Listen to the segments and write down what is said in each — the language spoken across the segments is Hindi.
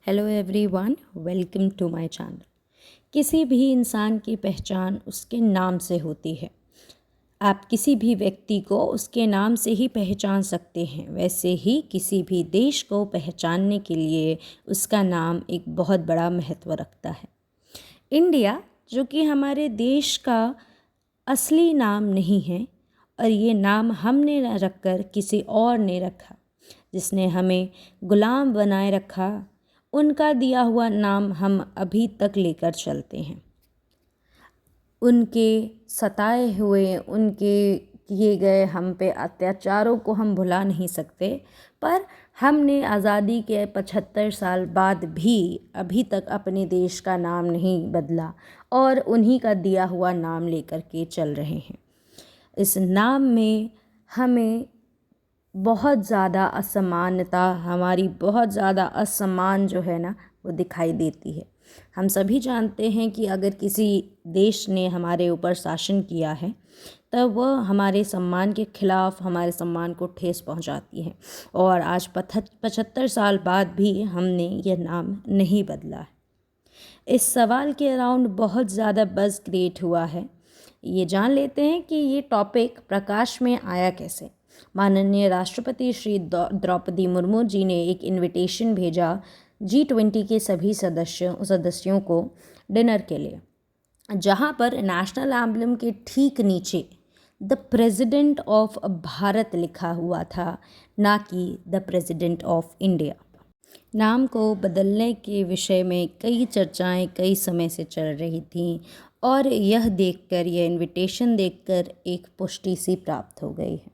Hello everyone, welcome to my channel. किसी भी इंसान की पहचान उसके नाम से होती है। आप किसी भी व्यक्ति को उसके नाम से ही पहचान सकते हैं। वैसे ही किसी भी देश को पहचानने के लिए उसका नाम एक बहुत बड़ा महत्व रखता है। इंडिया, जो कि हमारे देश का असली नाम नहीं है, और ये नाम हमने न रखकर किसी और ने रखा, जिसने हमें गुलाम बनाए रखा, उनका दिया हुआ नाम हम अभी तक लेकर चलते हैं। उनके सताए हुए, उनके किए गए हम पे अत्याचारों को हम भुला नहीं सकते, पर हमने आज़ादी के 75 साल बाद भी अभी तक अपने देश का नाम नहीं बदला और उन्हीं का दिया हुआ नाम लेकर के चल रहे हैं। इस नाम में हमें बहुत ज़्यादा असमानता, हमारी बहुत ज़्यादा असमान जो है ना, वो दिखाई देती है। हम सभी जानते हैं कि अगर किसी देश ने हमारे ऊपर शासन किया है तब वह हमारे सम्मान के खिलाफ हमारे सम्मान को ठेस पहुंचाती है, और आज 75 साल बाद भी हमने यह नाम नहीं बदला है। इस सवाल के अराउंड बहुत ज़्यादा बज़ क्रिएट हुआ है। ये जान लेते हैं कि ये टॉपिक प्रकाश में आया कैसे। माननीय राष्ट्रपति श्री द्रौपदी मुर्मू जी ने एक इनविटेशन भेजा G20 के सभी सदस्यों को डिनर के लिए, जहाँ पर नेशनल एम्बलम के ठीक नीचे द प्रेसिडेंट ऑफ भारत लिखा हुआ था, ना कि द प्रेसिडेंट ऑफ इंडिया। नाम को बदलने के विषय में कई चर्चाएं कई समय से चल रही थीं, और यह इनविटेशन देखकर एक पुष्टि सी प्राप्त हो गई है।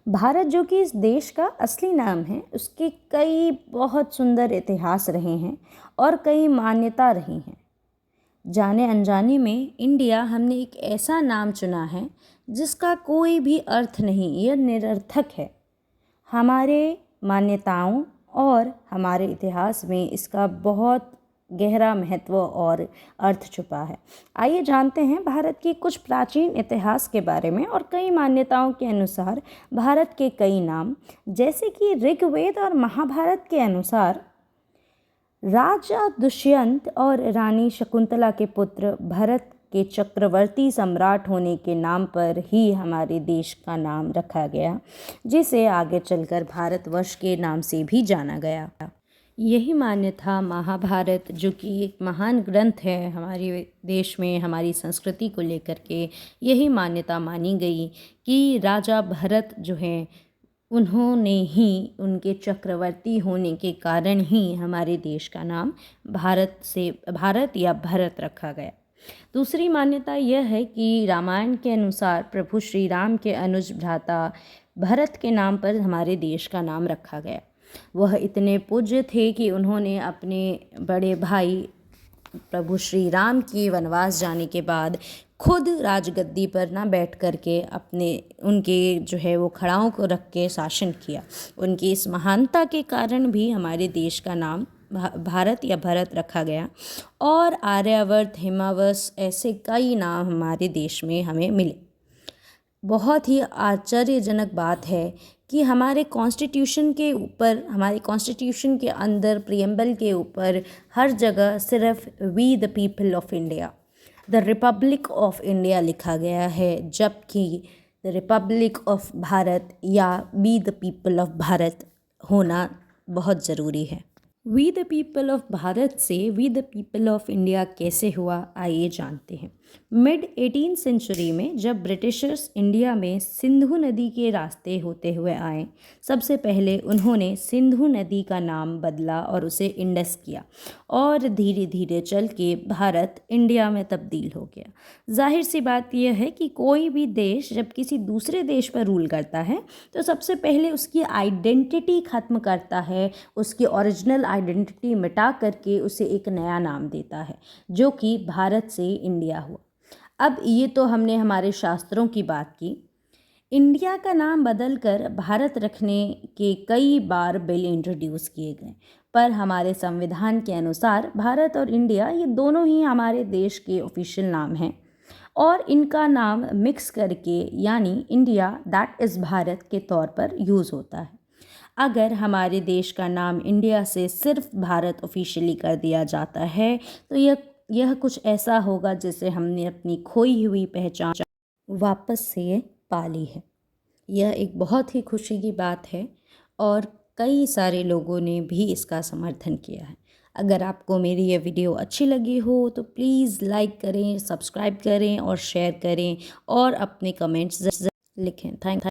भारत, जो कि इस देश का असली नाम है, उसके कई बहुत सुंदर इतिहास रहे हैं और कई मान्यता रही हैं। जाने अनजाने में इंडिया हमने एक ऐसा नाम चुना है जिसका कोई भी अर्थ नहीं, यह निरर्थक है। हमारे मान्यताओं और हमारे इतिहास में इसका बहुत गहरा महत्व और अर्थ छुपा है। आइए जानते हैं भारत की कुछ प्राचीन इतिहास के बारे में। और कई मान्यताओं के अनुसार भारत के कई नाम, जैसे कि ऋग्वेद और महाभारत के अनुसार राजा दुष्यंत और रानी शकुंतला के पुत्र भरत के चक्रवर्ती सम्राट होने के नाम पर ही हमारे देश का नाम रखा गया, जिसे आगे चलकर भारतवर्ष के नाम से भी जाना गया। यही मान्यता महाभारत, जो कि एक महान ग्रंथ है हमारे देश में हमारी संस्कृति को लेकर के, यही मान्यता मानी गई कि राजा भरत जो हैं, उन्होंने ही, उनके चक्रवर्ती होने के कारण ही हमारे देश का नाम भारत या भरत रखा गया। दूसरी मान्यता यह है कि रामायण के अनुसार प्रभु श्री राम के अनुज भ्राता भरत के नाम पर हमारे देश का नाम रखा गया। वह इतने पूज्य थे कि उन्होंने अपने बड़े भाई प्रभु श्री राम की वनवास जाने के बाद खुद राजगद्दी पर ना बैठ कर के उनके जो है वो खड़ाओं को रख के शासन किया। उनकी इस महानता के कारण भी हमारे देश का नाम भारत या भरत रखा गया। और आर्यावर्त, हिमावस, ऐसे कई नाम हमारे देश में हमें मिले। बहुत ही आश्चर्यजनक बात है कि हमारे कॉन्स्टिट्यूशन के ऊपर, हमारे कॉन्स्टिट्यूशन के अंदर प्रीएम्बल के ऊपर हर जगह सिर्फ we the people of India, the republic of India लिखा गया है, जबकि द रिपब्लिक ऑफ भारत या we the people of Bharat होना बहुत ज़रूरी है। We the people of Bharat से we the people of India कैसे हुआ, आइए जानते हैं। मिड 18th सेंचुरी में जब ब्रिटिशर्स इंडिया में सिंधु नदी के रास्ते होते हुए आए, सबसे पहले उन्होंने सिंधु नदी का नाम बदला और उसे इंडस किया, और धीरे धीरे चल के भारत इंडिया में तब्दील हो गया। जाहिर सी बात यह है कि कोई भी देश जब किसी दूसरे देश पर रूल करता है तो सबसे पहले उसकी आइडेंटिटी ख़त्म करता है, उसकी ओरिजिनल आइडेंटिटी मिटा करके उसे एक नया नाम देता है, जो कि भारत से इंडिया हुआ। अब ये तो हमने हमारे शास्त्रों की बात की। इंडिया का नाम बदलकर भारत रखने के कई बार बिल इंट्रोड्यूस किए गए, पर हमारे संविधान के अनुसार भारत और इंडिया ये दोनों ही हमारे देश के ऑफिशियल नाम हैं, और इनका नाम मिक्स करके यानी इंडिया दैट इज़ भारत के तौर पर यूज़ होता है। अगर हमारे देश का नाम इंडिया से सिर्फ भारत ऑफिशियली कर दिया जाता है तो यह कुछ ऐसा होगा जिससे हमने अपनी खोई हुई पहचान वापस से पा ली है। यह एक बहुत ही खुशी की बात है और कई सारे लोगों ने भी इसका समर्थन किया है। अगर आपको मेरी ये वीडियो अच्छी लगी हो तो प्लीज़ लाइक करें, सब्सक्राइब करें और शेयर करें और अपने कमेंट्स लिखें। थैंक